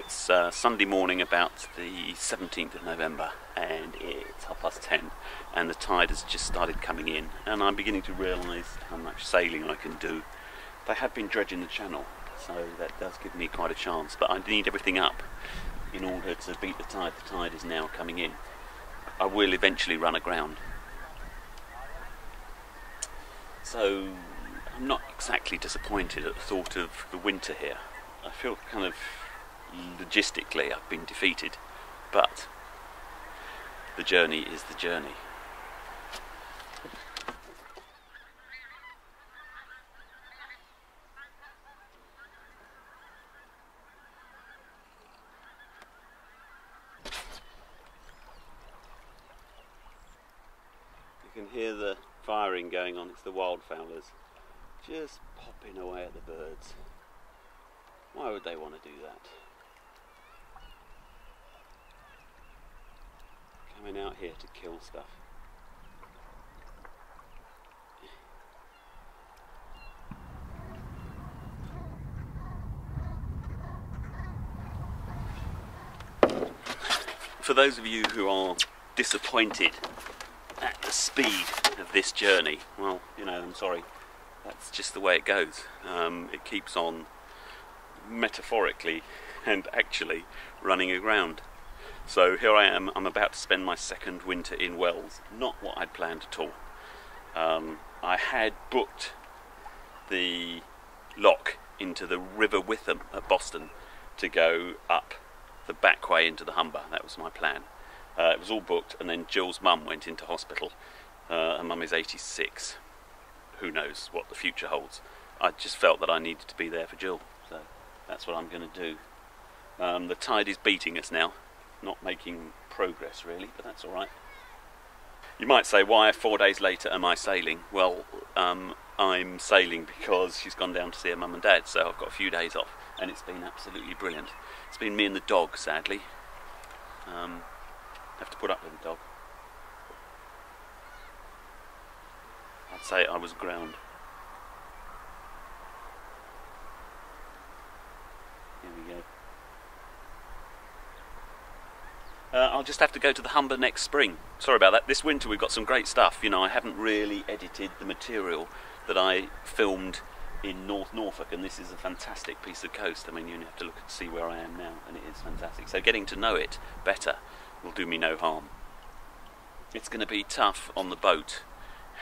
It's Sunday morning, about the 17th of November, and it's 10:30, and the tide has just started coming in, and I'm beginning to realise how much sailing I can do. They have been dredging the channel, so that does give me quite a chance, but I need everything up in order to beat the tide. The tide is now coming in. I will eventually run aground. So I'm not exactly disappointed at the thought of the winter here. I feel kind of logistically I've been defeated, but the journey is the journey. You can hear the firing going on. It's the wildfowlers just popping away at the birds. Why would they want to do that? Coming out here to kill stuff. For those of you who are disappointed at the speed of this journey, well, you know, I'm sorry. That's just the way it goes. It keeps on metaphorically and actually running aground. So here I am, I'm about to spend my second winter in Wells. Not what I'd planned at all. I had booked the lock into the River Witham at Boston to go up the back way into the Humber. That was my plan. It was all booked, and then Jill's mum went into hospital. Her mum is 86. Who knows what the future holds. I just felt that I needed to be there for Jill, so that's what I'm going to do. The tide is beating us now. Not making progress really, but that's alright. You might say, why 4 days later am I sailing? Well, I'm sailing because she's gone down to see her mum and dad, so I've got a few days off, and it's been absolutely brilliant. It's been me and the dog, sadly. Have to put up with the dog. I'd say I was ground. Here we go. I'll just have to go to the Humber next spring. Sorry about that. This winter we've got some great stuff. You know, I haven't really edited the material that I filmed in North Norfolk, and this is a fantastic piece of coast. I mean, you have to look and see where I am now, and it is fantastic. So getting to know it better will do me no harm. It's going to be tough on the boat,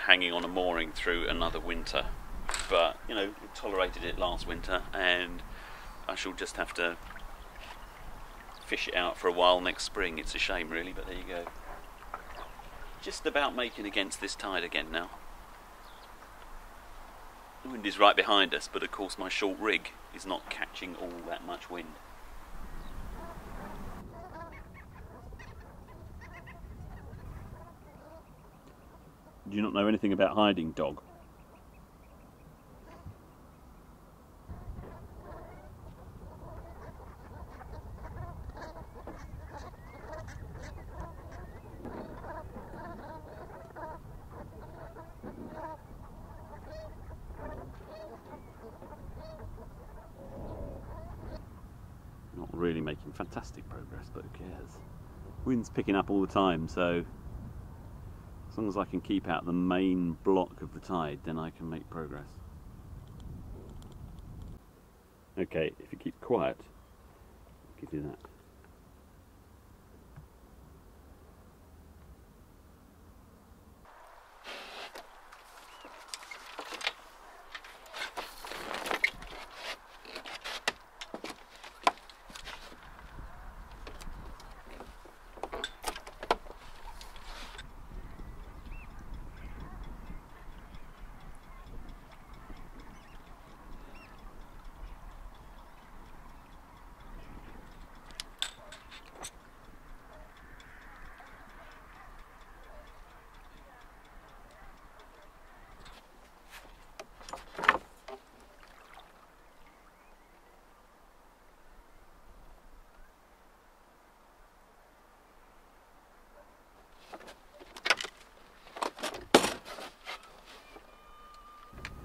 hanging on a mooring through another winter, but you know, we tolerated it last winter, and I shall just have to fish it out for a while next spring. It's a shame really, but there you go. Just about making against this tide again now. The wind is right behind us, but of course my short rig is not catching all that much wind. Do you not know anything about hiding, dog? Not really making fantastic progress, but who cares? Wind's picking up all the time, so as long as I can keep out the main block of the tide, then I can make progress. Okay, if you keep quiet, I'll give you that.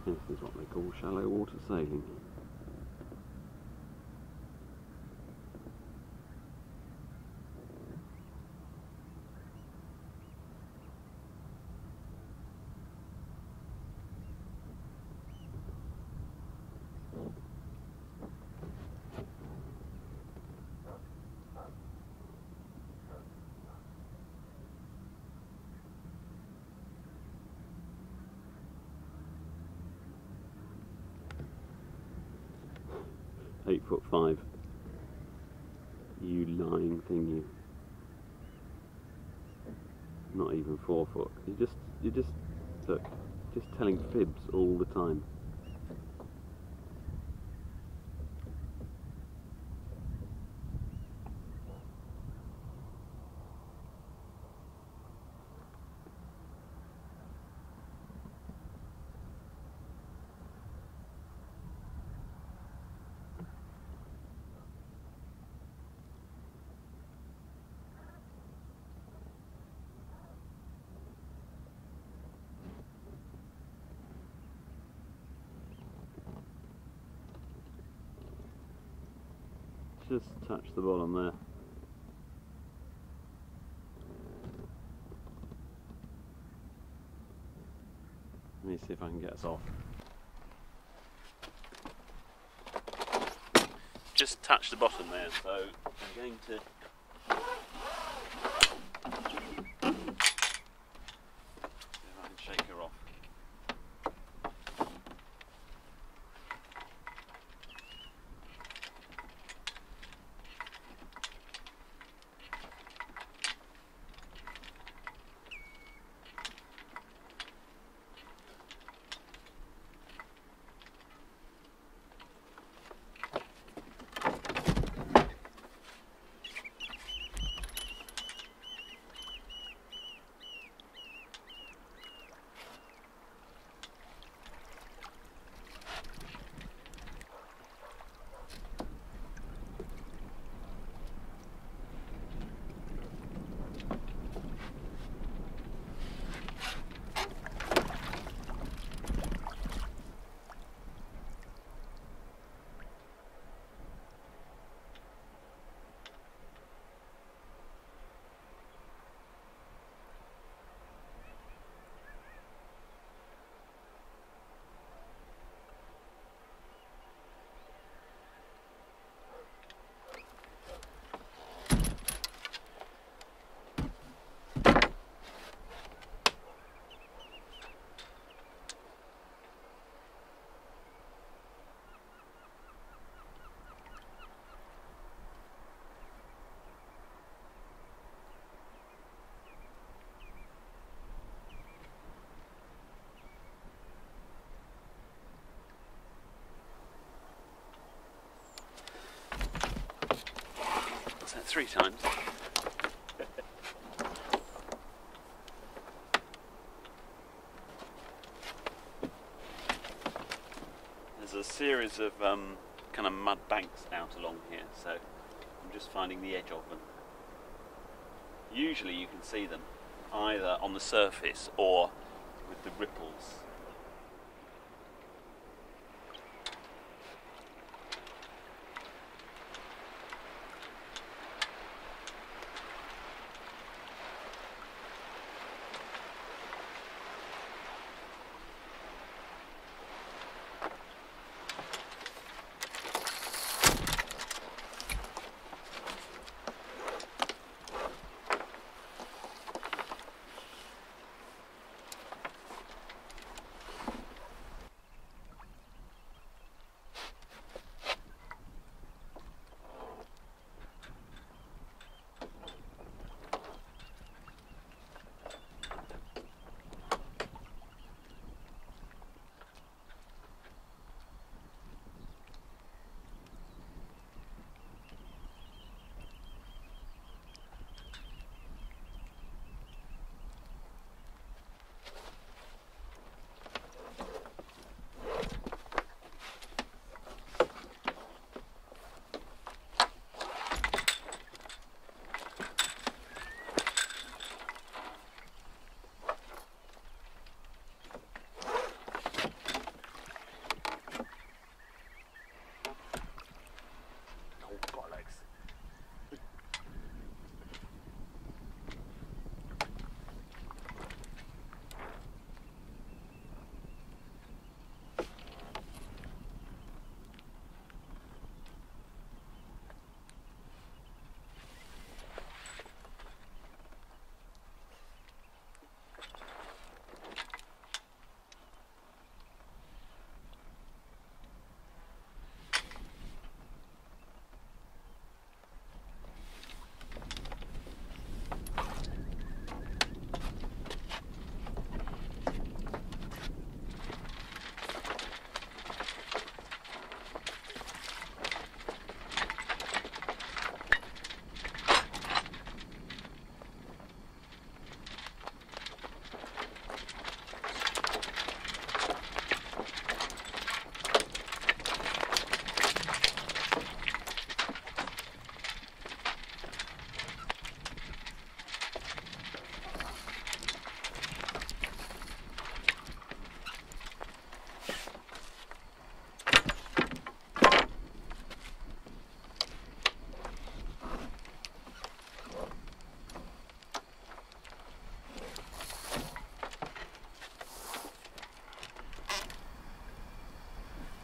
This is what they call shallow water sailing. 8'5". You lying thing, you. Not even 4 foot. You're just look, just telling fibs all the time. Just touch the bottom there. Let me see if I can get us off. Just touch the bottom there, so I'm going to see if I can shake her off. What's that, 3 times? There's a series of kind of mud banks out along here, so I'm just finding the edge of them. Usually you can see them either on the surface or with the ripples.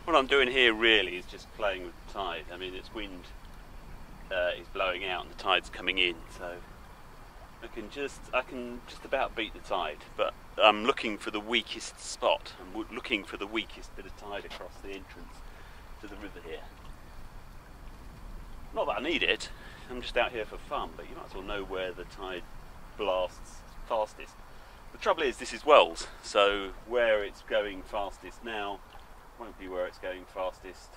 What I'm doing here really is just playing with the tide. I mean, its wind is blowing out and the tide's coming in, so I can just about beat the tide, but I'm looking for the weakest spot. I'm looking for the weakest bit of tide across the entrance to the river here. Not that I need it, I'm just out here for fun, but you might as well know where the tide blasts fastest. The trouble is, this is Wells, so where it's going fastest now won't be where it's going fastest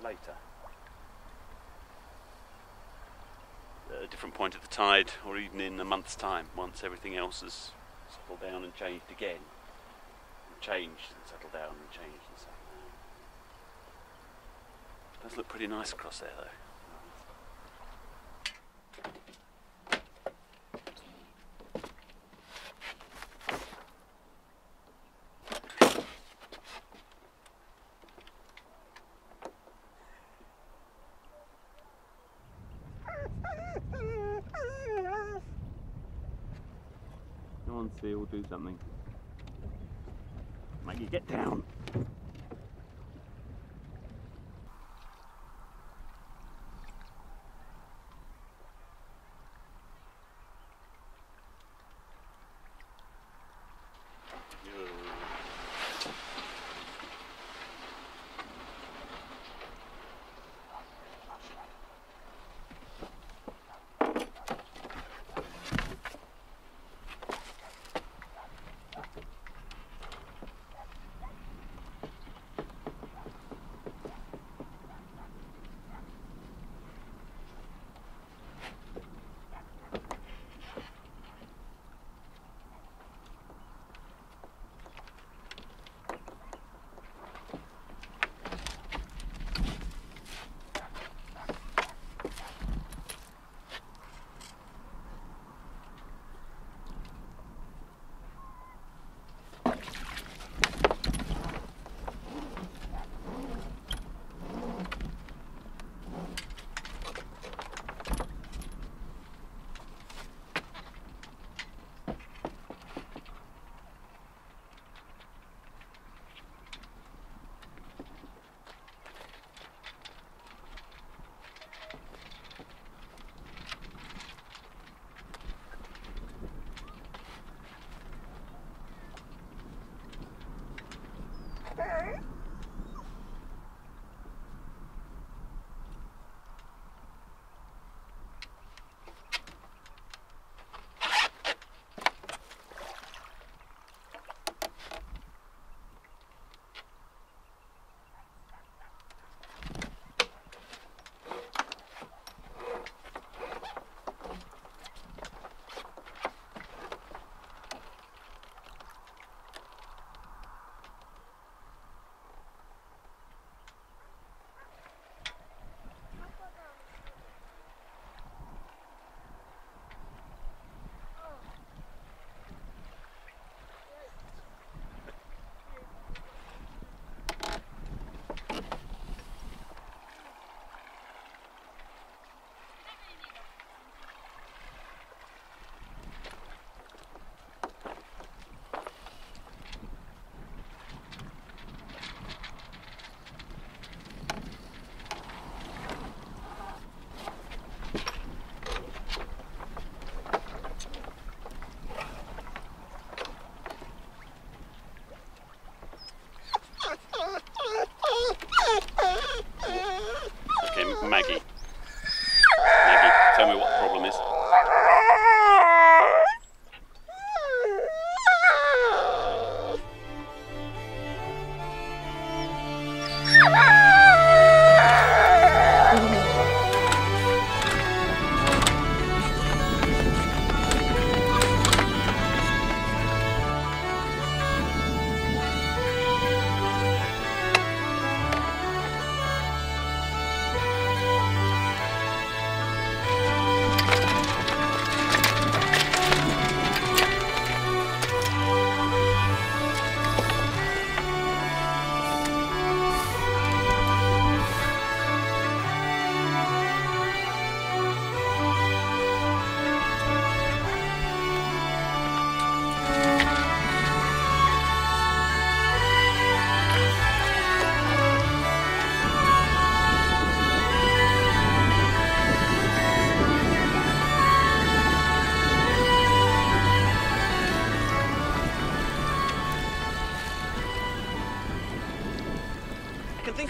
later. At a different point of the tide, or even in a month's time, once everything else has settled down and changed again. And changed and settled down and changed and settled down. It does look pretty nice across there though. Come on, seal, do something. Make you get down.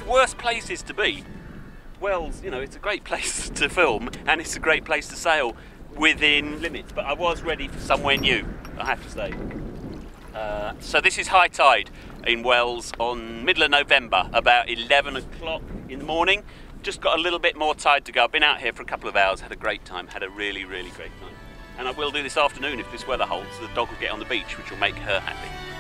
worst places to be. Wells, you know, it's a great place to film and it's a great place to sail within limits, but I was ready for somewhere new, I have to say. So this is high tide in Wells on middle of November, about 11 o'clock in the morning. Just got a little bit more tide to go. I've been out here for a couple of hours, had a great time, had a really, really great time. And I will do this afternoon if this weather holds. The dog will get on the beach, which will make her happy.